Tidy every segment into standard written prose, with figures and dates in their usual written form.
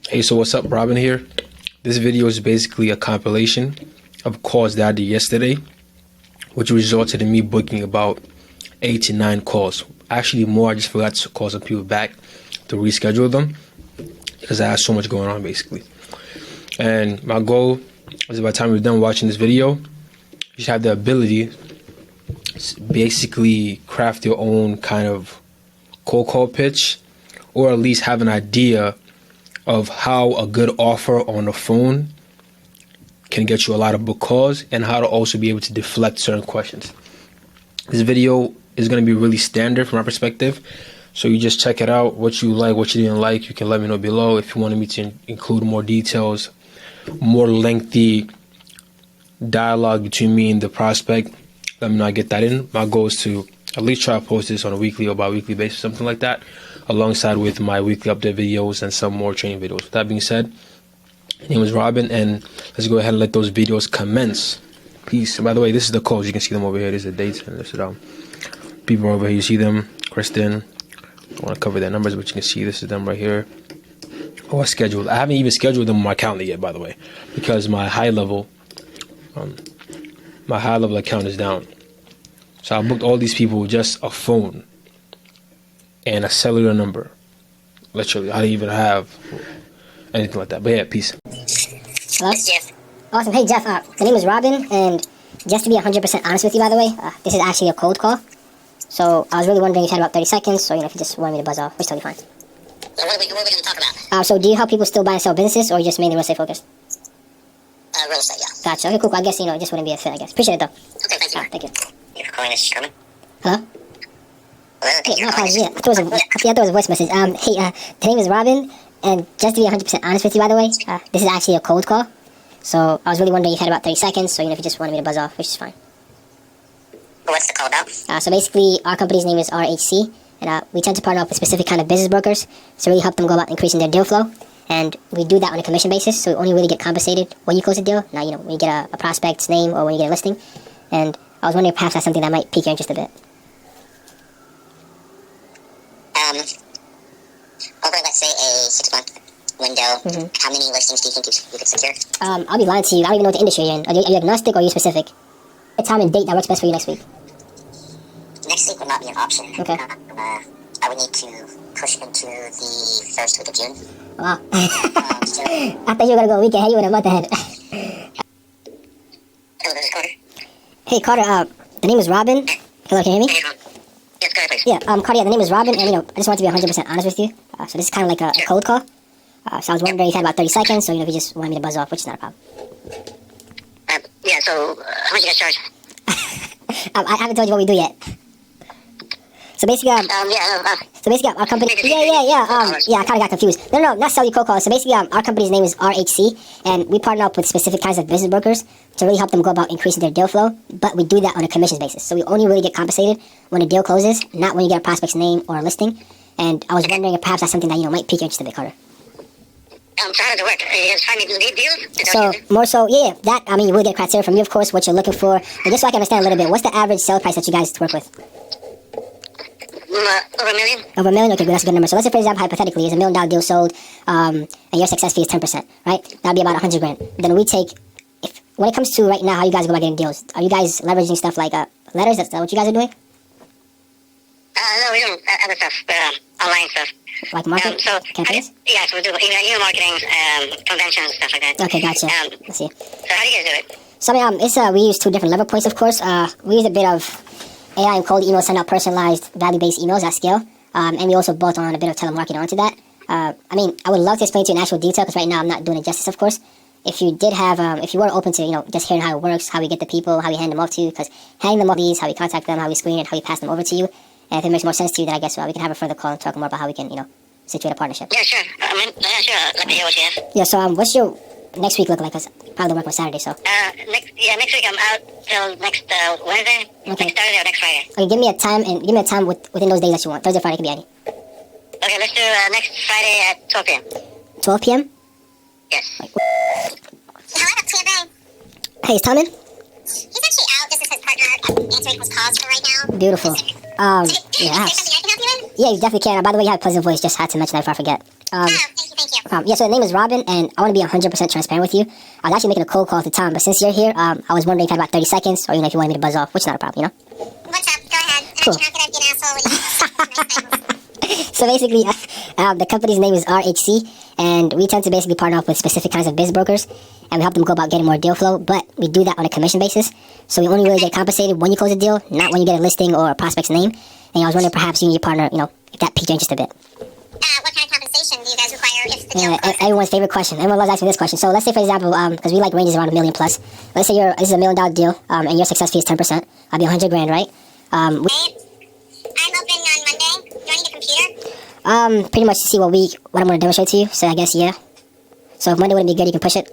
Hey, so what's up, Robin here. This video is basically a compilation of calls that I did yesterday, which resulted in me booking about 8 to 9 calls. Actually more, I just forgot to call some people back to reschedule them because I had so much going on basically. And my goal is by the time you're done watching this video, you should have the ability to basically craft your own kind of cold call pitch, or at least have an idea of how a good offer on the phone can get you a lot of book calls, and how to also be able to deflect certain questions. This video is going to be really standard from my perspective, so you just check it out. What you like, what you didn't like, you can let me know below. If you wanted me to include more details, more lengthy dialogue between me and the prospect, let me know. I get that in. My goal is to at least try to post this on a weekly or bi-weekly basis, something like that, alongside with my weekly update videos and some more training videos. With that being said, my name is Robin, and let's go ahead and let those videos commence. Peace. And by the way, this is the calls. You can see them over here. This is the dates, and this is people over here. You see them. Kristen. I want to cover their numbers, but you can see this is them right here. Oh, I scheduled. I haven't even scheduled them on my calendar yet, by the way, because my high level account is down. So I booked all these people with just a phone and a cellular number. Literally, I didn't even have anything like that. But yeah, peace. Hello? It's Jeff. Awesome. Hey, Jeff. The name is Robin, and just to be 100% honest with you, by the way, this is actually a cold call. So I was really wondering if you had about 30 seconds, so if you just wanted me to buzz off, which is totally fine. So what are we going to talk about? So do you help people still buy and sell businesses, or just mainly real estate focused? Real estate, yeah. Gotcha. Okay, cool. I guess, it just wouldn't be a fit, I guess. Appreciate it, though. Okay, thank you. Thank you. Thank you for calling, Mrs. Sherman. Hello? Hello? Hey, no apologies. Yeah, I thought it was a voice message. Hey, the name is Robin, and just to be 100% honest with you, by the way, this is actually a cold call. So I was really wondering if you had about 30 seconds, so if you just wanted me to buzz off, which is fine. What's the call about? So basically, our company's name is RHC, and we tend to partner up with specific kind of business brokers to really help them go about increasing their deal flow. And we do that on a commission basis, so we only really get compensated when you close a deal. Now, when you get a prospect's name or when you get a listing. And I was wondering if perhaps that's something that might pique your interest a bit. Over, let's say, a 6-month window, how many listings do you think you could secure? I'll be lying to you. I don't even know what the industry you're in. Are you agnostic or are you specific? A time and date that works best for you next week. Next week would not be an option. Okay. I would need to push into the first week of June. Wow. So, I thought you were going to go a week ahead. You went a month ahead. hello, this is Carter. Hey, Carter, the name is Robin. Hello, can you hear me? Yes, go ahead, please. Yeah, Carter, the name is Robin, and, I just want to be 100% honest with you. So this is kind of like a cold call. So I was wondering if you had about 30 seconds, so, if you just wanted me to buzz off, which is not a problem. Yeah, so, how much you guys charge? I haven't told you what we do yet. So basically, our company. I kind of got confused. No, not sell you cold calls. So basically, our company's name is RHC, and we partner up with specific kinds of business brokers to really help them go about increasing their deal flow. But we do that on a commissions basis. So we only really get compensated when a deal closes, not when you get a prospect's name or a listing. And I was wondering if perhaps that's something that might pique your interest a bit, Carter. So how does it work? You guys find me to lead deals? So more so, that you will get criteria from you, of course, what you're looking for. But just so I can understand a little bit, what's the average sale price that you guys work with? Over $1 million. Over $1 million? Okay, good, that's a good number. So let's say, for example, hypothetically, there's $1 million deal sold, and your success fee is 10%, right? That'd be about $100,000. Then we take, when it comes to right now, how you guys go about getting deals, are you guys leveraging stuff like letters? Is that what you guys are doing? No, we don't other stuff, online stuff. Like marketing campaigns? Yes, we do email marketing, conventions, stuff like that. Okay, gotcha. Let's see. So how do you guys do it? So we use 2 different lever points, of course. We use a bit of AI and cold email, send out personalized, value-based emails at scale. And we also bolt on a bit of telemarketing onto that. I would love to explain to you in actual detail, because right now I'm not doing it justice, of course. If you did have, if you were open to, just hearing how it works, how we get the people, how we hand them off to you, because handing them off these, how we contact them, how we screen it, how we pass them over to you. And if it makes more sense to you, then I guess we can have a further call and talk more about how we can, situate a partnership. Yeah, sure. Sure. Let me hear what you have. Yeah, so what's your next week look like? Because probably don't work on Saturday, so. Next week I'm out till next Wednesday, okay. Next Thursday or next Friday. Okay, give me a time within those days that you want. Thursday, Friday, can be any. Okay, let's do next Friday at 12 p.m. 12 p.m.? Yes. Hello, it's Tia. Hey, is Tom in? He's actually out. This is his partner answering his calls for right now. Beautiful. Is there something I can help you with? Yeah, you definitely can. By the way, you have a pleasant voice. Just had to mention that before I forget. Thank you. Yeah, so the name is Robin, and I want to be 100% transparent with you. I was actually making a cold call at the time, but since you're here, I was wondering if you had about 30 seconds, or if you wanted me to buzz off, which is not a problem, What's up? Go ahead. Cool. I'm not gonna be an asshole when you So basically, the company's name is RHC, and we tend to basically partner up with specific kinds of biz brokers, and we help them go about getting more deal flow, but we do that on a commission basis. So we only really get compensated when you close a deal, not when you get a listing or a prospect's name. And I was wondering perhaps you and your partner, if that piqued your interest a bit. What kind of compensation do you guys require if the deal Yeah, closes? everyone's favorite question. Everyone loves asking this question. So let's say, for example, because we like ranges around $1 million plus. Let's say this is $1 million deal, and your success fee is 10%. I'll be 100 grand, right? I'm open on Monday. Do I need a computer? Pretty much to see what I'm going to demonstrate to you. So I guess yeah. So if Monday wouldn't be good, you can push it.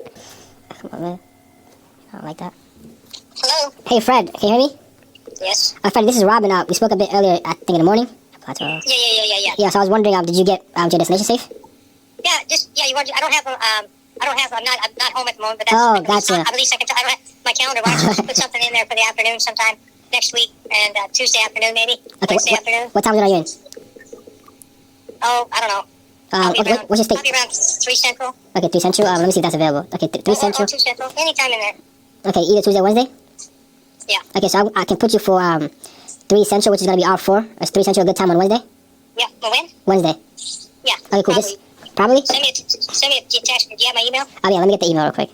Come on, man. I don't like that. Hello? Hey, Fred, can you hear me? Yes? Fred, this is Robin. We spoke a bit earlier, I think in the morning. Yeah. Yeah, so I was wondering, did you get your destination safe? You want? I'm not home at the moment, but that's. Oh, gotcha. At least I can. I don't have my calendar. Why don't you put something in there for the afternoon sometime next week and Tuesday afternoon maybe. Okay, Wednesday afternoon. what time zone are you in? Oh, I don't know. I'll be around, what's your state? I'll be around 3 Central. Okay, 3 Central. Let me see if that's available. Okay, 3 Central. 2 Central. Anytime in there. Okay, either Tuesday or Wednesday? Yeah. Okay, so I can put you for 3 Central, which is going to be R4. Is 3 Central a good time on Wednesday? Yeah. Well, when? Wednesday. Yeah. Okay, cool. Probably? Send me a text. Do you have my email? Oh, yeah, let me get the email real quick.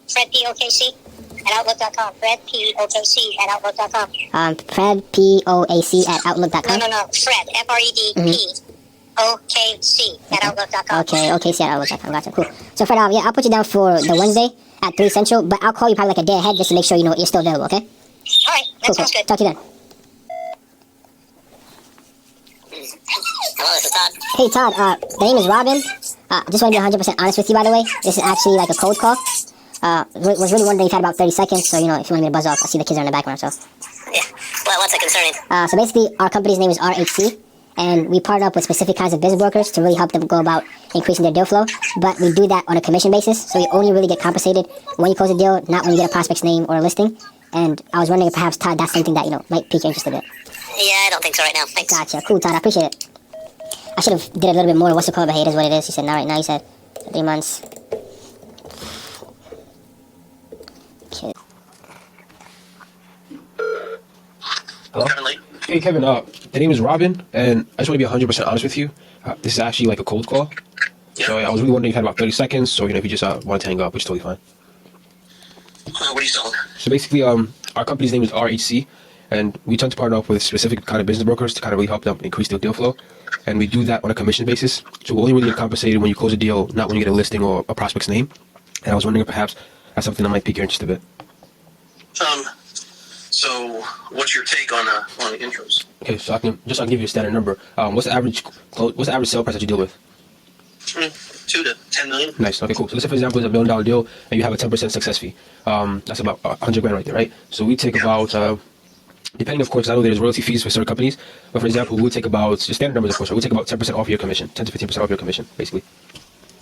FredPOKC@outlook.com. FredPOKC@outlook.com. Fred, POAC@outlook.com. No. Fred. FREDPOKC@outlook.com. Okay, see at outlook.com. Gotcha, cool. So, Fred, I'll put you down for the Wednesday at 3 Central, but I'll call you probably like a day ahead just to make sure you're still available, okay? All right. That sounds good. Talk to you then. Hello, this is Todd. Hey, Todd, the name is Robin. Just want to be 100% honest with you, by the way. This is actually like a cold call. Was really wondering if you had about 30 seconds, so, if you want me to buzz off. I see the kids are in the background, so. Yeah. Well, what's it concerning? So basically, our company's name is RHC, and we partner up with specific kinds of business brokers to really help them go about increasing their deal flow. But we do that on a commission basis, so you only really get compensated when you close a deal, not when you get a prospect's name or a listing. And I was wondering if perhaps, Todd, that's something that, might pique your interest a bit. Yeah, I don't think so right now. Thanks. Gotcha. Cool, Todd. I appreciate it. I should have did a little bit more. What's it called? But hey, it is what it is. He said, now, right now, you said 3 months. Okay. Hello? Kevin Lee. Hey, Kevin, the name is Robin, and I just want to be 100% honest with you. This is actually like a cold call. So I was really wondering if you had about 30 seconds, so, if you just wanted to hang up, which is totally fine. What are you selling? So basically, our company's name is RHC, and we tend to partner up with specific kind of business brokers to kind of really help them increase their deal flow. And we do that on a commission basis. So we only really get compensated when you close a deal, not when you get a listing or a prospect's name. And I was wondering if perhaps that's something that might pique your interest a bit. So what's your take on the intros? Okay, so I'll give you a standard number. What's the average sale price that you deal with? 2 to 10 million. Nice. Okay, cool. So let's say, for example, it's $1 million deal, and you have a 10% success fee. That's about 100 grand right there, right? So we take about, depending, of course, I know there's royalty fees for certain companies, but for example, we'll take about, the standard numbers, of course, we'll take about 10% off your commission, 10 to 15% off your commission, basically.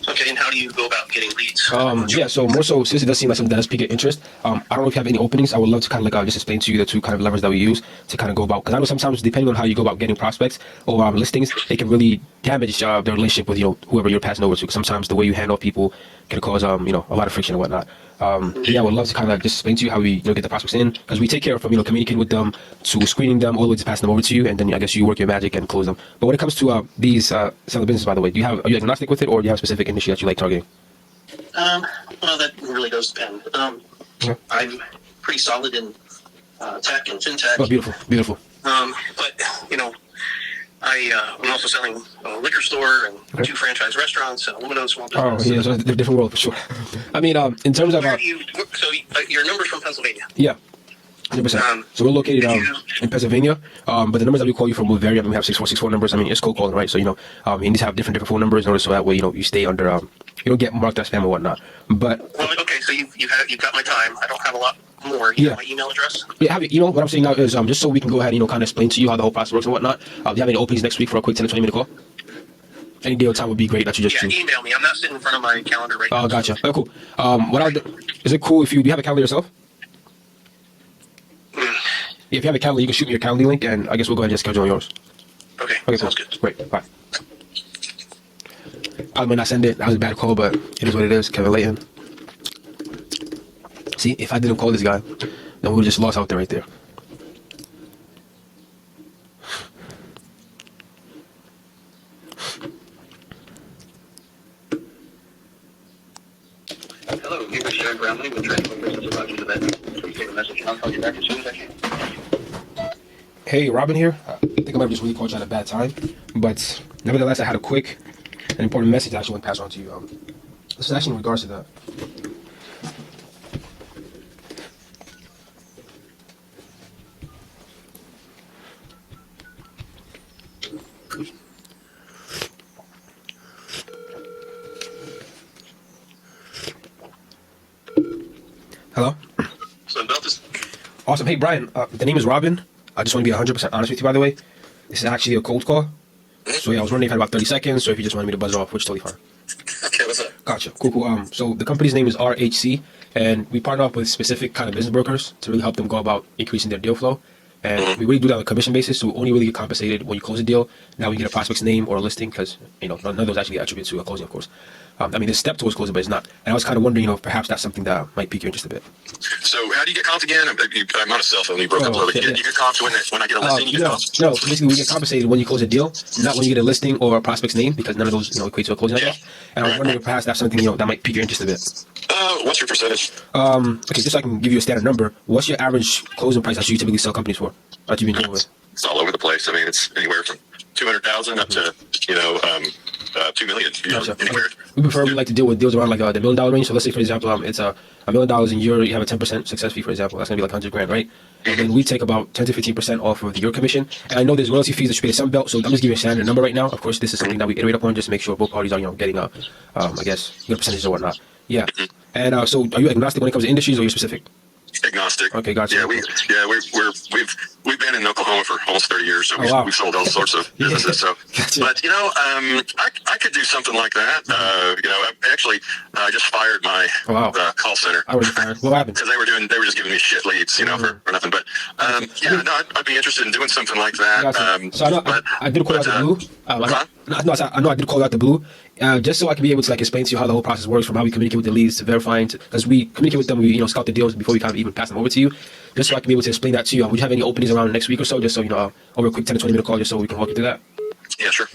Okay, and how do you go about getting leads? Yeah, so more so, since it does seem like something that does pique your interest, I don't know if you have any openings. I would love to kind of like just explain to you the two kind of levers that we use to kind of go about, because I know sometimes depending on how you go about getting prospects or listings, it can really damage their relationship with whoever you're passing over to. Because sometimes the way you handle people can cause a lot of friction and whatnot. Yeah, I would love to kind of just explain to you how we get the prospects in, because we take care of from communicating with them to screening them all the way to passing them over to you, and then I guess you work your magic and close them. But when it comes to these selling business, by the way, are you agnostic with it, or do you have a specific industry that you like targeting? Well, that really does depend. I'm pretty solid in tech and fintech. Oh, beautiful. But I'm also selling a liquor store and 2 franchise restaurants, Lumino small Oh, business. yeah, so it's a different world for sure. I mean, in terms of your number's from Pennsylvania. yeah. 100%. So we're located in Pennsylvania, but the numbers that we call you from will vary. I mean, we have 6464 numbers. I mean, it's cold calling, right? So you need to have different phone numbers in order so that way you stay under you don't get marked as spam or whatnot. But Well, okay, so you've got my time. I don't have a lot more. You have my email address. yeah, what I'm saying now is just so we can go ahead and kind of explain to you how the whole process works and whatnot. Do you have any openings next week for a quick 10 to 20 minute call? Any day or time would be great that you just choose. Email me. I'm not sitting in front of my calendar right now. Oh, gotcha. Oh, cool. What I'll do, is it cool if do you have a calendar yourself? If you have a calendar, you can shoot me your calendar link, and I guess we'll go ahead and just schedule on yours. Okay, Okay, sounds cool. good. Great. Bye. I might not send it. That was a bad call, but it is what it is. Kevin Layton. See, if I didn't call this guy, then we would just lost out there right there. Hello, here is Sharon Brownlee with Transport Business Advisors Event. Please take a message and I'll call you back as soon as I can. Hey, Robin here. I think I might have just really called you at a bad time, but nevertheless, I had a quick and important message I actually want to pass on to you. This is actually in regards to that. Hello? So about this. Awesome. Hey, Brian. The name is Robin. I just want to be 100% honest with you, by the way. This is actually a cold call. So, yeah, I was wondering if you had about 30 seconds, so if you just wanted me to buzz off, which is totally fine. Okay, what's up? Gotcha. Cool, cool. So the company's name is RHC, and we partner up with specific kind of business brokers to really help them go about increasing their deal flow. And we really do that on a commission basis, so we only really get compensated when you close a deal. Now we get a prospect's name or a listing, because, you know, none of those actually attribute to a closing, of course. I mean, there's a step towards closing, but it's not. And I was kind of wondering, you know, if perhaps that's something that might pique your interest a bit. So how do you get comped again? I'm on a cell phone. You broke up a little bit. You get comped when I get a listing. You get comped. No, so basically we get compensated when you close a deal, not when you get a listing or a prospect's name, because none of those, you know, equate to a closing. Yeah. And I was wondering if perhaps that's something, you know, that might pique your interest a bit. What's your percentage? Okay, just so I can give you a standard number, what's your average closing price that you typically sell companies for? That you've been dealing with? It's all over the place. I mean, it's anywhere from 200,000 up to 2 million. Gotcha. Anywhere. We prefer, we like to deal with deals around like the $1 million range. So let's say, for example, it's $1 million and you have a 10% success fee, for example. That's gonna be like 100 grand, right? And then we take about 10 to 15% off of your commission. And I know there's royalty fees that you pay to Sunbelt, so I'm just giving you a standard number right now. Of course, this is something that we iterate upon just to make sure both parties are, you know, getting I guess, good percentages or whatnot. Yeah. And so, are you agnostic when it comes to industries, or you're specific? Agnostic. Okay, gotcha. Yeah, we've been in Oklahoma for almost 30 years, so we've sold all sorts of businesses. So, Gotcha. but you know, I could do something like that. You know, I just fired my call center. I would have fired. What happened? Because they were just giving me shit leads, you know, for nothing. But yeah, no, I'd be interested in doing something like that. Gotcha. So I did call out the blue. I know I did call out the blue. Just so I can be able to like explain to you how the whole process works, from how we communicate with the leads to verifying, because we communicate with them, we, you know, scout the deals before we kind of even pass them over to you. Just so I can be able to explain that to you. Would you have any openings around next week or so? Just so you know, over a quick 10 to 20 minute call, just so we can walk you through that. Yeah, sure.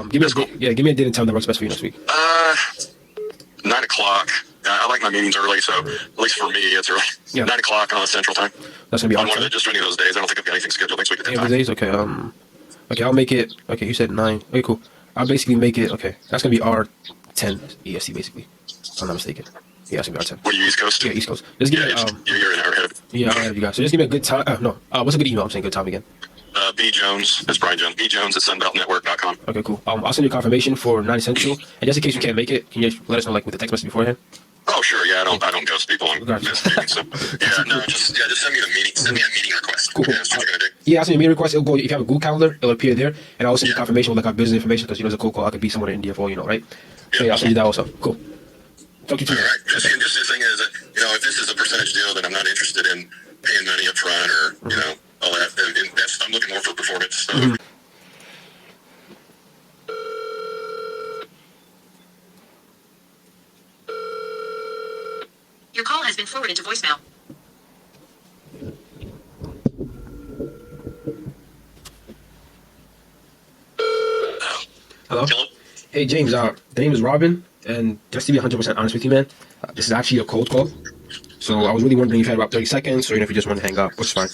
Give me a date and time that works best for you next week. 9 o'clock. I like my meetings early, so at least for me, it's early. Yeah. 9 o'clock on Central Time. That's gonna be on just any of those days. I don't think I've got anything scheduled next week at that time. Days? Okay. Okay, I'll make it. Okay, you said 9. Okay, cool. I'll basically make it. Okay, that's gonna be R10 EST basically. If I'm not mistaken. Yeah, it's gonna be R10. What are you, East Coast? Yeah, East Coast. Just give me. You're an hour ahead. Yeah, I have you guys. So just give me a good time. What's a good email? I'm saying good time again. B Jones. That's Brian Jones. B Jones at SunbeltNetwork.com. Okay, cool. I'll send you a confirmation for 9 Central. And just in case you can't make it, can you just let us know like with the text message beforehand? Oh sure, yeah. I don't ghost people on messaging. So just send me the meeting. Send me a meeting request. Cool. Yeah, that's what you're gonna do. Yeah, I'll send you a meeting request. It'll go, if you have a Google Calendar, it'll appear there, and I'll send you confirmation with like our business information, because you know it's a cold call. I could be somewhere in India for all you know, right? So yeah, I'll send you that also. Cool. Talk to you. All right. Just the thing is that, you know, if this is a percentage deal, then I'm not interested in paying money up front or you know all that. And I'm looking more for performance. So. Your call has been forwarded to voicemail. Hello? Hey, James. The name is Robin, and just to be 100% honest with you, man, this is actually a cold call. So I was really wondering if you had about 30 seconds, or if you just want to hang up, which is fine.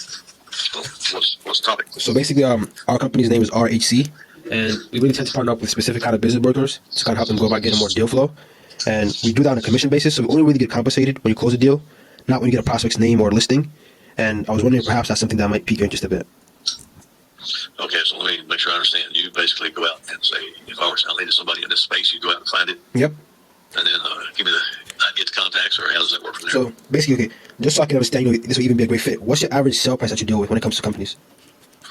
What's the topic? So basically, our company's name is RHC, and we really tend to partner up with specific kind of business brokers to kind of help them go about getting more deal flow. And we do that on a commission basis, so we only really get compensated when you close a deal, not when you get a prospect's name or a listing. And I was wondering if perhaps that's something that might pique your interest a bit. Okay, so let me make sure I understand. You basically go out and say, if I were selling to somebody in this space, you go out and find it. Yep. And then give me I'd get the contacts, or how does that work from there? So basically, okay, just so I can understand, you know, this will even be a great fit. What's your average sale price that you deal with when it comes to companies?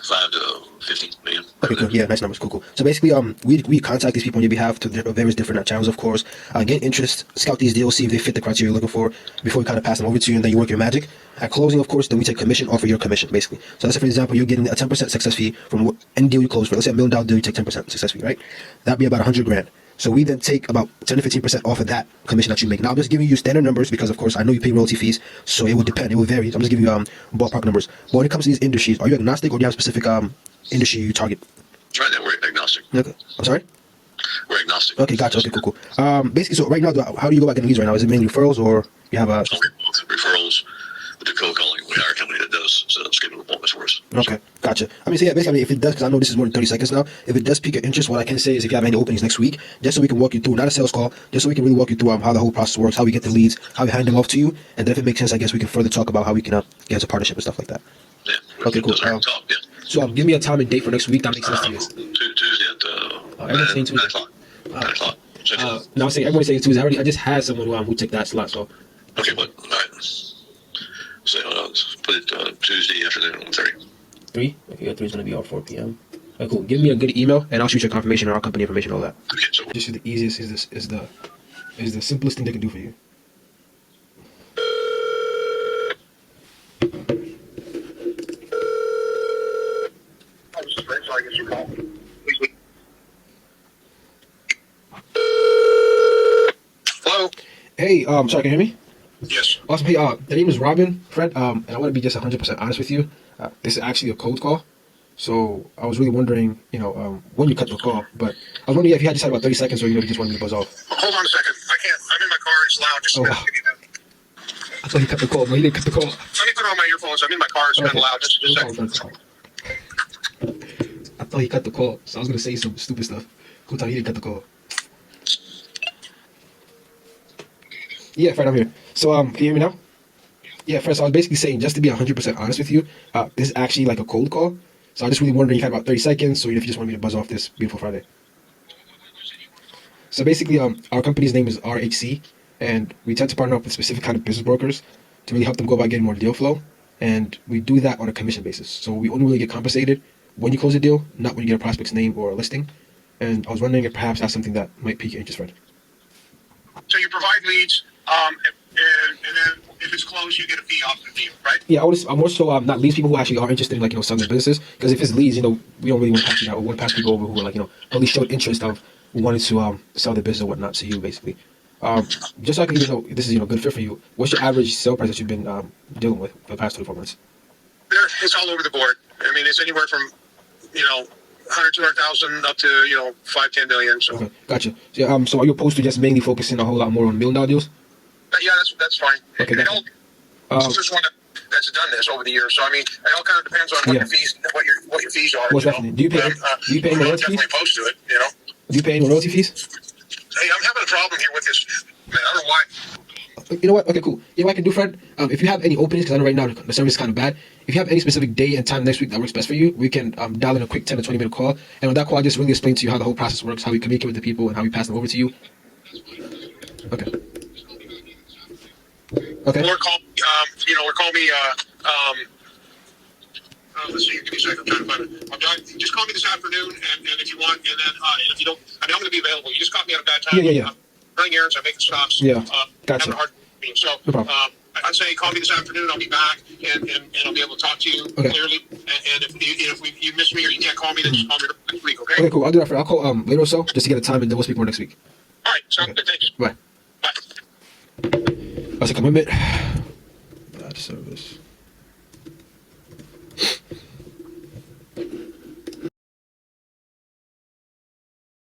5 to 15 million. Okay, cool. Yeah, nice numbers. Cool. So basically, we contact these people on your behalf through various different channels, of course. Get interest, scout these deals, see if they fit the criteria you're looking for before we kind of pass them over to you, and then you work your magic. At closing, of course, then we take commission off of your commission, basically. So let's say, for example, you're getting a 10% success fee from any deal you close for. Let's say $1 million deal, you take 10% success fee, right? That'd be about 100 grand. So we then take about 10 to 15% off of that commission that you make. Now I'm just giving you standard numbers because of course I know you pay royalty fees, so it would depend. It would vary. I'm just giving you ballpark numbers. But when it comes to these industries, are you agnostic or do you have a specific industry you target? Right now, we're agnostic. Okay. I'm sorry? We're agnostic. Okay, gotcha. Okay, cool. Basically, so right now, how do you go about getting leads right now? Is it mainly referrals or you have a... Okay, both referrals. We do cold calling. We hire a company that does scheduling appointments for us. Okay, gotcha. I mean, so yeah, basically, I mean, if it does, because I know this is more than 30 seconds now, if it does pique your interest, what I can say is if you have any openings next week, just so we can walk you through, not a sales call, just so we can really walk you through how the whole process works, how we get the leads, how we hand them off to you, and then if it makes sense, I guess we can further talk about how we can get into partnership and stuff like that. Yeah. Okay, cool. Talk, yeah. So give me a time and date for next week that makes sense to you. Tuesday at everyone's saying Tuesday. 9 o'clock. 9 o'clock. No, I'm saying everyone's saying Tuesday. I just had someone who took that slot, so. Okay, but all right. So let's put it Tuesday afternoon at 1:30. 3? Okay, yeah, 3 is going to be all 4 p.m. Okay, cool. Give me a good email, and I'll shoot your confirmation or our company information, all that. Okay, so Just the easiest is the simplest thing they can do for you. Hello. Hey, sorry, can you hear me? Yes. Awesome. Hey, the name is Robin, Fred, and I want to be just 100% honest with you. This is actually a cold call, so I was really wondering, when you cut the call. But I was wondering if you had just had about 30 seconds, or you just wanted me to buzz off. Hold on a second. I can't. I'm in my car. It's loud. Just Oh, a minute. wow. Give me a minute. I thought he cut the call, but he didn't cut the call. Let me put on my earphones. I'm in my car. It's kind of loud. Just a No second. problem, I thought he cut the call, so I was gonna say some stupid stuff. Cool time, he didn't cut the call. Yeah, Fred, I'm here. So, can you hear me now? Yeah, Fred, so I was basically saying, just to be 100% honest with you, this is actually like a cold call. So I just really wondering, you had about 30 seconds, so if you just want me to buzz off this beautiful Friday. So basically, our company's name is RHC, and we tend to partner up with specific kind of business brokers to really help them go about getting more deal flow. And we do that on a commission basis. So we only really get compensated when you close a deal, not when you get a prospect's name or a listing. And I was wondering if perhaps that's something that might pique your interest, Fred. So you provide leads, and then if it's closed, you get a fee off the deal, right? Yeah, I'm more so not leads people who actually are interested in selling their businesses. Because if it's leads, we don't really want to pass you that. We want to pass people over who are really showed interest of wanting to sell their business or whatnot to you, basically. Just so I can even know if this is a good fit for you. What's your average sale price that you've been dealing with for the past 24 months? It's all over the board. I mean, it's anywhere from 100, 200,000 up to 5, 10 million. So Okay, gotcha. So, so are you opposed to just mainly focusing a whole lot more on $1 million deals? yeah, that's fine. Okay, It gotcha. all, this is one that's done this over the years. So I mean, it all kind of depends on what Yeah. your fees, what your fees are. Most definitely. Do you pay- do you pay any I'm royalty definitely fees? opposed to it. Do you pay any royalty fees? Hey, I'm having a problem here with this. Man, I don't know why. You know what? Okay, cool. You know what I can do, Fred? If you have any openings, because I know right now the service is kind of bad. If you have any specific day and time next week that works best for you, we can dial in a quick 10 to 20 minute call. And on that call, I just really explain to you how the whole process works, how we communicate with the people, and how we pass them over to you. Okay. Okay. Or call, or call me. Let's see. Give me a second. I'm trying to find it. Just call me this afternoon, and if you want, and then if you don't, I'm going to be available. You just caught me at a bad time. Yeah. I'm running errands. I'm making stops. Yeah, gotcha. Having a hard meeting. So No problem. I'd say call me this afternoon. I'll be back, and I'll be able to talk to you Okay. clearly. And if you miss me or you can't call me, then just call me next week. Okay. Okay, cool. I'll do that, Fred. I'll call later or so just to get a time, and then we'll speak more next week. All right. Sounds good. Thanks. Bye. Bye. That's a commitment. Bad service.